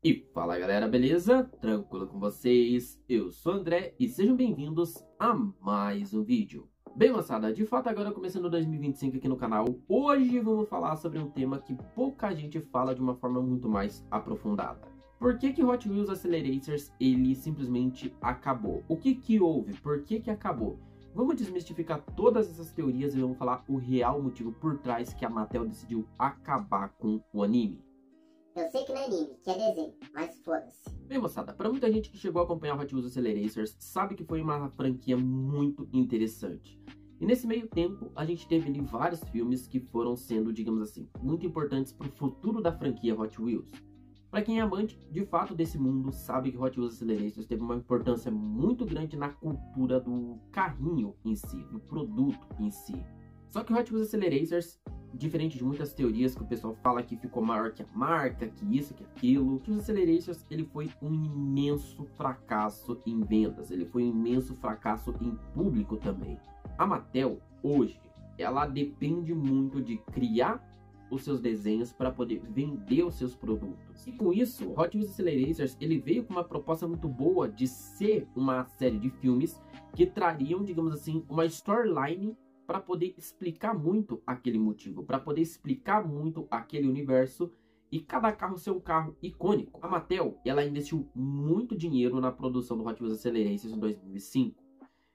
E fala galera, beleza? Tranquilo com vocês? Eu sou o André e sejam bem-vindos a mais um vídeo. Bem, moçada, de fato agora começando 2025 aqui no canal, hoje vamos falar sobre um tema que pouca gente fala de uma forma muito mais aprofundada. Por que Hot Wheels Accelerators ele simplesmente acabou? O que houve? Por que acabou? Vamos desmistificar todas essas teorias e vamos falar o real motivo por trás que a Mattel decidiu acabar com o anime. Eu sei que não é anime, que é desenho, mas foda-se. Bem, moçada, para muita gente que chegou a acompanhar Hot Wheels Accelerators, sabe que foi uma franquia muito interessante. E nesse meio tempo, a gente teve ali vários filmes que foram sendo, digamos assim, muito importantes para o futuro da franquia Hot Wheels. Para quem é amante, de fato, desse mundo, sabe que Hot Wheels Accelerators teve uma importância muito grande na cultura do carrinho em si, do produto em si. Só que Hot Wheels Accelerators, diferente de muitas teorias que o pessoal fala que ficou maior que a marca, que isso, que aquilo, Hot Wheels Accelerators ele foi um imenso fracasso em vendas, ele foi um imenso fracasso em público também. A Mattel, hoje, ela depende muito de criar os seus desenhos para poder vender os seus produtos. E com isso, Hot Wheels Accelerators ele veio com uma proposta muito boa de ser uma série de filmes que trariam, digamos assim, uma storyline para poder explicar muito aquele motivo, para poder explicar muito aquele universo e cada carro ser um carro icônico. A Mattel, ela investiu muito dinheiro na produção do Hot Wheels Accelerators em 2005.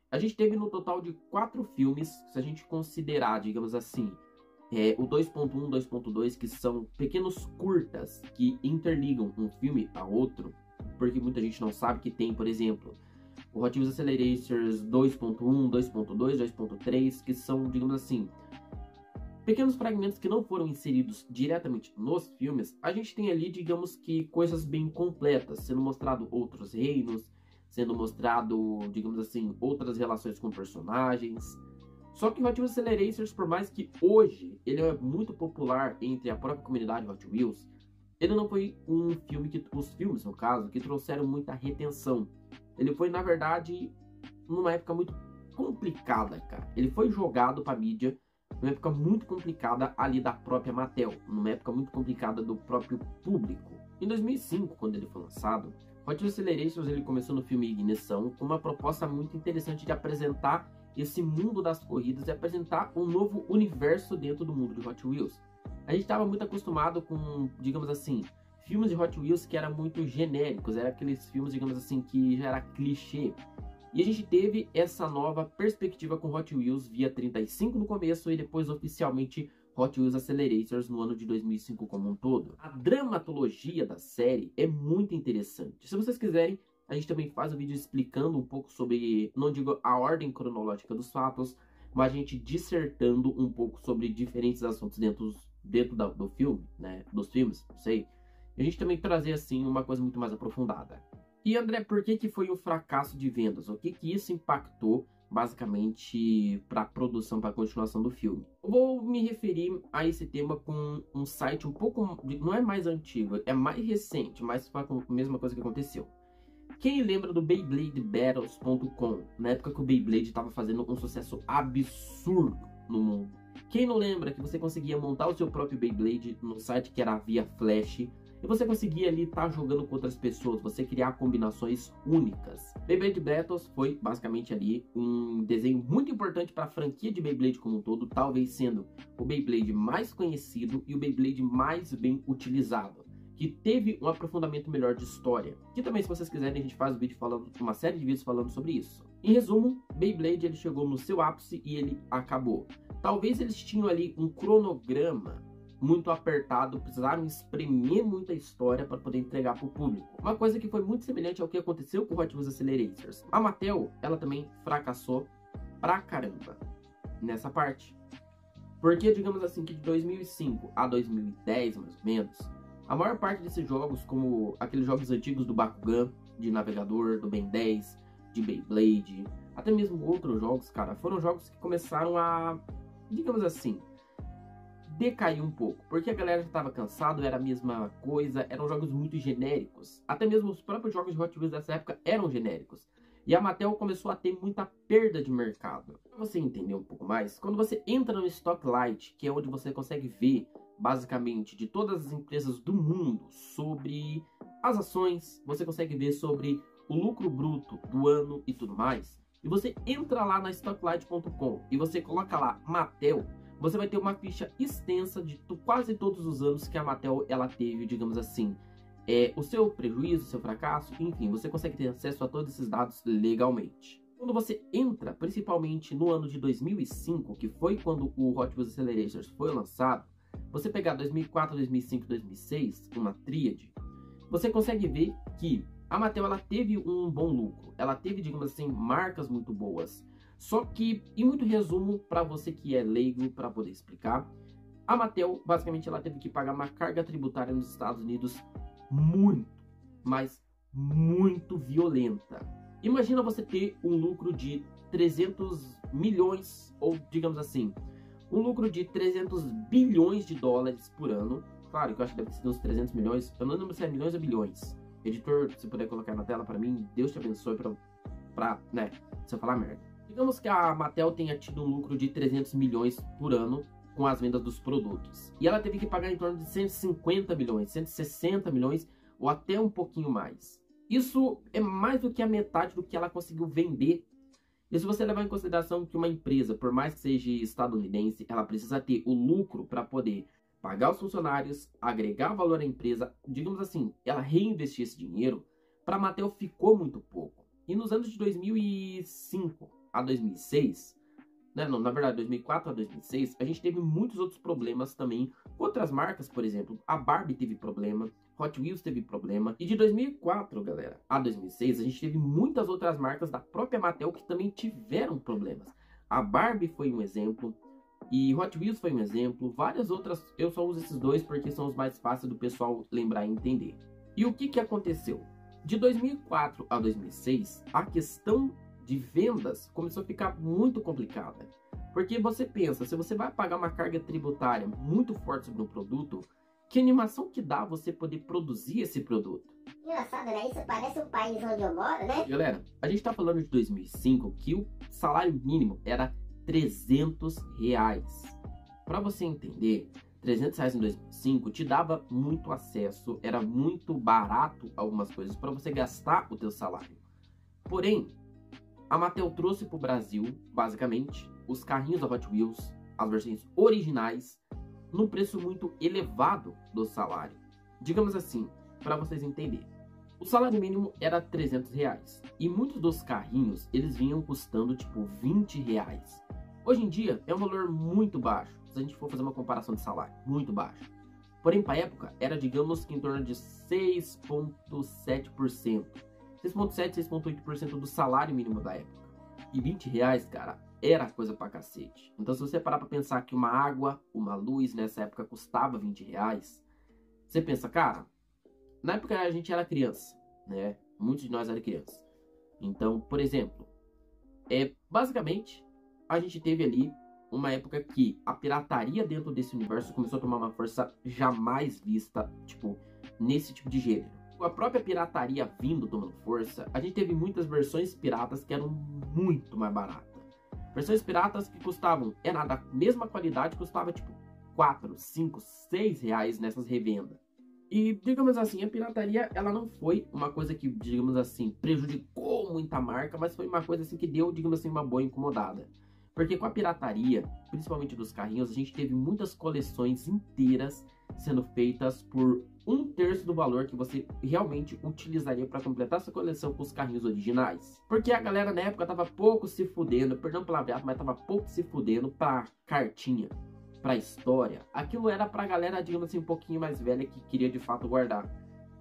A gente teve no total de 4 filmes, se a gente considerar, digamos assim, o 2.1, 2.2, que são pequenos curtas que interligam um filme a outro, porque muita gente não sabe que tem, por exemplo, o Hot Wheels Accelerators 2.1, 2.2, 2.3, que são, digamos assim, pequenos fragmentos que não foram inseridos diretamente nos filmes. A gente tem ali, digamos que, coisas bem completas, sendo mostrado outros reinos, sendo mostrado, digamos assim, outras relações com personagens. Só que Hot Wheels Accelerators, por mais que hoje ele é muito popular entre a própria comunidade Hot Wheels, ele não foi um filme que, os filmes no caso, que trouxeram muita retenção. Ele foi, na verdade, numa época muito complicada, cara. Ele foi jogado pra mídia numa época muito complicada ali da própria Mattel, numa época muito complicada do próprio público. Em 2005, quando ele foi lançado, Hot Wheels Accelerators ele começou no filme Ignição com uma proposta muito interessante de apresentar esse mundo das corridas e apresentar um novo universo dentro do mundo de Hot Wheels. A gente estava muito acostumado com, digamos assim, filmes de Hot Wheels que eram muito genéricos, eram aqueles filmes, digamos assim, que já era clichê. E a gente teve essa nova perspectiva com Hot Wheels via 35 no começo e depois oficialmente Hot Wheels Accelerators no ano de 2005 como um todo. A dramatologia da série é muito interessante. Se vocês quiserem, a gente também faz um vídeo explicando um pouco sobre, não digo a ordem cronológica dos fatos, mas a gente dissertando um pouco sobre diferentes assuntos dentro do filme, né, dos filmes, não sei. E a gente também trazer, assim, uma coisa muito mais aprofundada. E, André, por que foi o fracasso de vendas? O que isso impactou, basicamente, para a produção, para a continuação do filme? Eu vou me referir a esse tema com um site um pouco, não é mais antigo, é mais recente, mas foi a mesma coisa que aconteceu. Quem lembra do BeybladeBattles.com? Na época que o Beyblade estava fazendo um sucesso absurdo no mundo. Quem não lembra que você conseguia montar o seu próprio Beyblade no site que era via Flash e você conseguia ali estar jogando com outras pessoas, você criar combinações únicas. Beyblade Battles foi basicamente ali um desenho muito importante para a franquia de Beyblade como um todo, talvez sendo o Beyblade mais conhecido e o Beyblade mais bem utilizado, que teve um aprofundamento melhor de história. Que também, se vocês quiserem, a gente faz um vídeo falando, uma série de vídeos falando sobre isso. Em resumo, Beyblade ele chegou no seu ápice e ele acabou. Talvez eles tinham ali um cronograma muito apertado, precisaram espremer muita história para poder entregar para o público. Uma coisa que foi muito semelhante ao que aconteceu com Hot Wheels Accelerators. A Mattel, ela também fracassou pra caramba nessa parte. Porque, digamos assim, que de 2005 a 2010, mais ou menos, a maior parte desses jogos, como aqueles jogos antigos do Bakugan, de navegador, do Ben 10, de Beyblade, até mesmo outros jogos, cara, foram jogos que começaram a, digamos assim, decair um pouco, porque a galera já estava cansada, era a mesma coisa, eram jogos muito genéricos. Até mesmo os próprios jogos de Hot Wheels dessa época eram genéricos. E a Mattel começou a ter muita perda de mercado. Para você entender um pouco mais, quando você entra no Stocklight, que é onde você consegue ver, basicamente, de todas as empresas do mundo, sobre as ações, você consegue ver sobre o lucro bruto do ano e tudo mais. E você entra lá na Stocklight.com e você coloca lá Mattel, você vai ter uma ficha extensa de quase todos os anos que a Mattel ela teve, digamos assim, o seu prejuízo, o seu fracasso, enfim, você consegue ter acesso a todos esses dados legalmente. Quando você entra, principalmente no ano de 2005, que foi quando o Hot Wheels Accelerators foi lançado, você pegar 2004, 2005 e 2006, uma tríade, você consegue ver que a Mattel ela teve um bom lucro, ela teve, digamos assim, marcas muito boas. Só que, em muito resumo, para você que é leigo, para poder explicar, a Mattel, basicamente, ela teve que pagar uma carga tributária nos Estados Unidos muito, mas muito violenta. Imagina você ter um lucro de 300 milhões, ou digamos assim, um lucro de 300 bilhões de dólares por ano. Claro que eu acho que deve ser uns 300 milhões, eu não lembro se é milhões ou bilhões. Editor, se puder colocar na tela para mim, Deus te abençoe né, se eu falar merda. Digamos que a Mattel tenha tido um lucro de 300 milhões por ano com as vendas dos produtos. E ela teve que pagar em torno de 150 milhões, 160 milhões ou até um pouquinho mais. Isso é mais do que a metade do que ela conseguiu vender. E se você levar em consideração que uma empresa, por mais que seja estadunidense, ela precisa ter o lucro para poder pagar os funcionários, agregar valor à empresa, digamos assim, ela reinvestir esse dinheiro, para a Mattel ficou muito pouco. E nos anos de 2005 a 2006, né, não, na verdade 2004 a 2006, a gente teve muitos outros problemas também. Outras marcas, por exemplo, a Barbie teve problema, Hot Wheels teve problema. E de 2004, galera, a 2006, a gente teve muitas outras marcas da própria Mattel que também tiveram problemas. A Barbie foi um exemplo, e Hot Wheels foi um exemplo. Várias outras, eu só uso esses dois porque são os mais fáceis do pessoal lembrar e entender. E o que aconteceu? De 2004 a 2006, a questão de vendas começou a ficar muito complicada. Porque você pensa, se você vai pagar uma carga tributária muito forte sobre um produto, que animação que dá você poder produzir esse produto? Engraçado, né? Isso parece um país onde eu moro, né? Galera, a gente tá falando de 2005, que o salário mínimo era 300 reais. Para você entender, 300 reais em 2005 te dava muito acesso, era muito barato algumas coisas para você gastar o teu salário. Porém, a Mattel trouxe para o Brasil, basicamente, os carrinhos da Hot Wheels, as versões originais, num preço muito elevado do salário. Digamos assim, para vocês entenderem. O salário mínimo era 300 reais. E muitos dos carrinhos, eles vinham custando tipo 20 reais. Hoje em dia, é um valor muito baixo, se a gente for fazer uma comparação de salário, muito baixo. Porém, para a época, era, digamos que em torno de 6,7%. 6,7%, 6,8% do salário mínimo da época. E 20 reais, cara, era coisa pra cacete. Então, se você parar pra pensar que uma água, uma luz, nessa época custava 20 reais, você pensa, cara, na época a gente era criança, né? Muitos de nós eram criança. Então, por exemplo, basicamente, a gente teve ali uma época que a pirataria dentro desse universo começou a tomar uma força jamais vista, tipo, nesse tipo de gênero. A própria pirataria vindo tomando força, a gente teve muitas versões piratas que eram muito mais baratas. Versões piratas que custavam, da mesma qualidade, custava tipo 4, 5, 6 reais nessas revendas. E, digamos assim, a pirataria, ela não foi uma coisa que, digamos assim, prejudicou muita marca, mas foi uma coisa assim que deu, digamos assim, uma boa incomodada. Porque com a pirataria, principalmente dos carrinhos, a gente teve muitas coleções inteiras sendo feitas por 1/3 do valor que você realmente utilizaria para completar essa coleção com os carrinhos originais. Porque a galera na época tava pouco se fudendo, perdão pelo palavreado, mas tava pouco se fudendo pra cartinha, pra história. Aquilo era pra galera, digamos assim, um pouquinho mais velha que queria de fato guardar.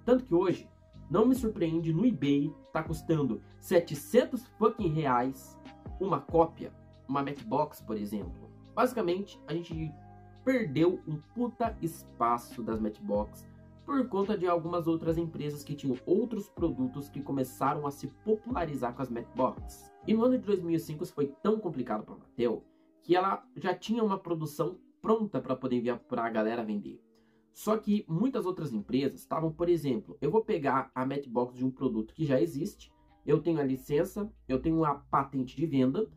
Tanto que hoje, não me surpreende, no eBay tá custando 700 fucking reais uma cópia, uma Matchbox, por exemplo. Basicamente, a gente perdeu um puta espaço das Matchbox por conta de algumas outras empresas que tinham outros produtos que começaram a se popularizar com as Matchbox. E no ano de 2005 isso foi tão complicado para a Mattel que ela já tinha uma produção pronta para poder enviar para a galera vender. Só que muitas outras empresas estavam, por exemplo, eu vou pegar a Matchbox de um produto que já existe, eu tenho a licença, eu tenho a patente de venda,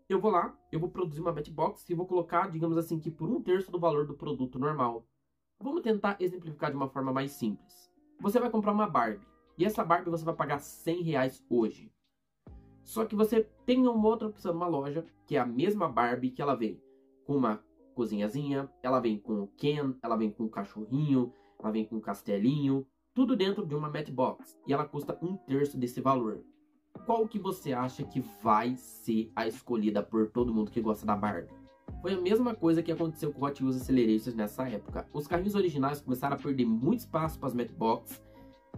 eu vou lá, eu vou produzir uma Matchbox e vou colocar, digamos assim, que por 1/3 do valor do produto normal. Vamos tentar exemplificar de uma forma mais simples. você vai comprar uma Barbie. E essa Barbie você vai pagar R$100 hoje. Só que você tem uma outra opção numa loja, que é a mesma Barbie, que ela vem com uma cozinhazinha, ela vem com o Ken, ela vem com o cachorrinho, ela vem com o castelinho, tudo dentro de uma Matchbox. E ela custa 1/3 desse valor. Qual que você acha que vai ser a escolhida por todo mundo que gosta da Barbie? Foi a mesma coisa que aconteceu com o Hot Wheels Accelerators nessa época. Os carrinhos originais começaram a perder muito espaço para as Matchbox.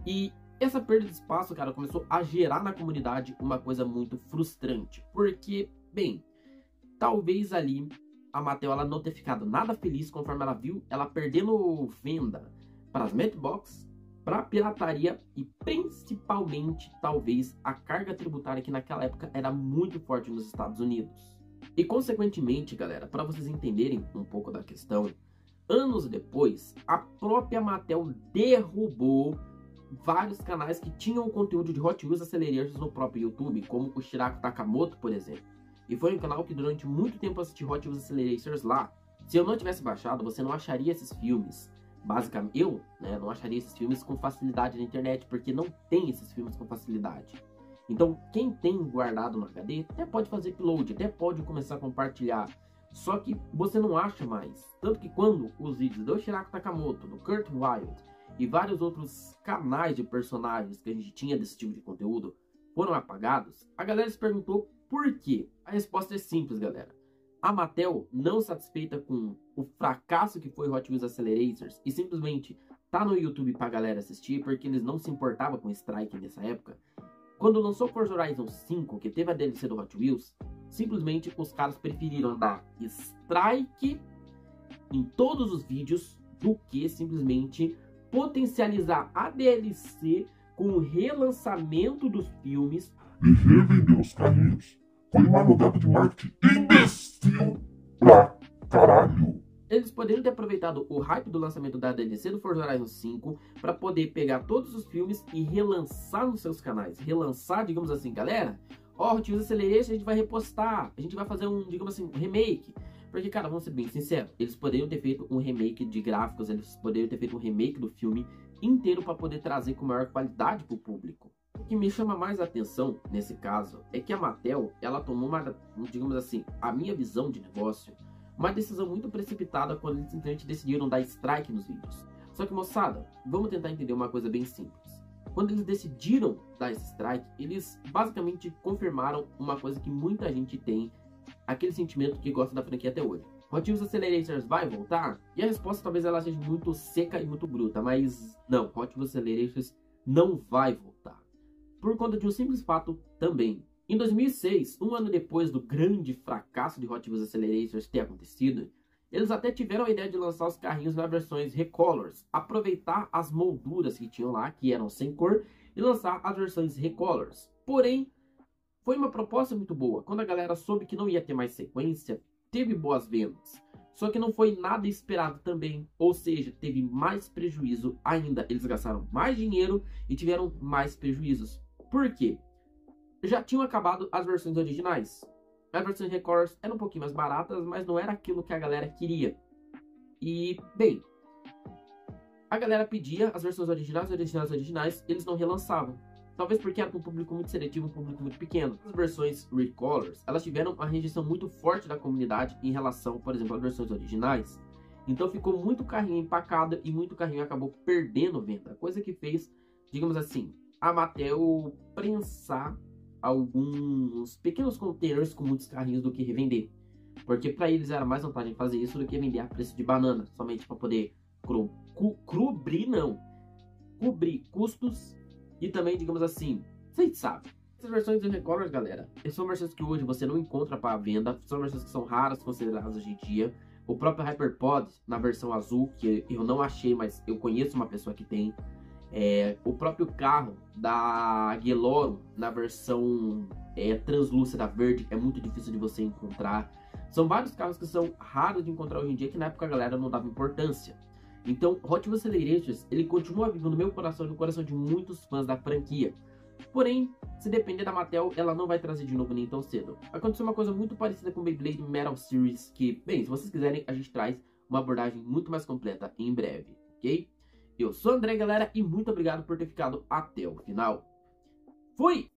E essa perda de espaço, cara, começou a gerar na comunidade uma coisa muito frustrante. Porque, bem, talvez ali a Mattel ela não ter ficado nada feliz conforme ela viu ela perdendo venda para as Matchbox, para a pirataria e principalmente, talvez, a carga tributária que naquela época era muito forte nos Estados Unidos. E, consequentemente, galera, para vocês entenderem um pouco da questão, anos depois, a própria Mattel derrubou vários canais que tinham conteúdo de Hot Wheels Accelerators no próprio YouTube, como o Shirako Takamoto, por exemplo. E foi um canal que durante muito tempo eu assisti Hot Wheels Accelerators lá. Se eu não tivesse baixado, você não acharia esses filmes. Basicamente, eu não acharia esses filmes com facilidade na internet, porque não tem esses filmes com facilidade. Então, quem tem guardado no HD, até pode fazer upload, até pode começar a compartilhar. Só que você não acha mais. Tanto que quando os vídeos do Shirako Takamoto, do Kurt Wild e vários outros canais de personagens que a gente tinha desse tipo de conteúdo foram apagados, a galera se perguntou por quê. A resposta é simples, galera. A Mattel, não satisfeita com o fracasso que foi Hot Wheels Accelerators e simplesmente tá no YouTube pra galera assistir, porque eles não se importavam com Strike nessa época, quando lançou Forza Horizon 5, que teve a DLC do Hot Wheels, simplesmente os caras preferiram dar Strike em todos os vídeos do que simplesmente potencializar a DLC com o relançamento dos filmes e revender os carrinhos. Foi uma jogada de marketing imbecil pra caralho. Eles poderiam ter aproveitado o hype do lançamento da DLC do Forza Horizon 5 para poder pegar todos os filmes e relançar nos seus canais. Relançar, digamos assim, galera, ó, Hot Wheels Acceleration a gente vai repostar, a gente vai fazer um, digamos assim, um remake. Porque, cara, vamos ser bem sinceros, eles poderiam ter feito um remake de gráficos, eles poderiam ter feito um remake do filme inteiro para poder trazer com maior qualidade para o público. O que me chama mais a atenção, nesse caso, é que a Mattel, ela tomou uma, digamos assim, a minha visão de negócio, uma decisão muito precipitada quando eles simplesmente decidiram dar strike nos vídeos. Só que, moçada, vamos tentar entender uma coisa bem simples. Quando eles decidiram dar esse strike, eles basicamente confirmaram uma coisa que muita gente tem, aquele sentimento que gosta da franquia até hoje. Hot Wheels Accelerators vai voltar? E a resposta talvez ela seja muito seca e muito bruta, mas não, Hot Wheels Accelerators não vai voltar. Por conta de um simples fato também. Em 2006, um ano depois do grande fracasso de Hot Wheels Accelerators ter acontecido, eles até tiveram a ideia de lançar os carrinhos nas versões Recolors, aproveitar as molduras que tinham lá, que eram sem cor, e lançar as versões Recolors. Porém, foi uma proposta muito boa. Quando a galera soube que não ia ter mais sequência, teve boas vendas. Só que não foi nada esperado também, ou seja, teve mais prejuízo ainda. Eles gastaram mais dinheiro e tiveram mais prejuízos. Por quê? Já tinham acabado as versões originais. As versões Recolors eram um pouquinho mais baratas, mas não era aquilo que a galera queria. E, bem, a galera pedia as versões originais, eles não relançavam. Talvez porque era um público muito seletivo, um público muito pequeno. As versões Recolors, elas tiveram uma rejeição muito forte da comunidade em relação, por exemplo, às versões originais. Então ficou muito carrinho empacado e muito carrinho acabou perdendo venda. Coisa que fez, digamos assim, a Mattel prensar alguns pequenos containers com muitos carrinhos do que revender. Porque para eles era mais vantagem fazer isso do que vender a preço de banana, somente para poder cobrir custos e também, digamos assim, vocês sabem. Essas versões do Recolors, galera, são versões que hoje você não encontra para venda, são versões que são raras, consideradas hoje em dia. O próprio HyperPod na versão azul, que eu não achei, mas eu conheço uma pessoa que tem. O próprio carro da Geloro na versão translúcida verde é muito difícil de você encontrar. São vários carros que são raros de encontrar hoje em dia, que na época a galera não dava importância. Então, Hot Wheels Accelerators, ele continua vivo no meu coração e no coração de muitos fãs da franquia. Porém, se depender da Mattel, ela não vai trazer de novo nem tão cedo. Aconteceu uma coisa muito parecida com Beyblade Metal Series, que, bem, se vocês quiserem, a gente traz uma abordagem muito mais completa em breve, ok? Eu sou o André, galera, e muito obrigado por ter ficado até o final. Fui!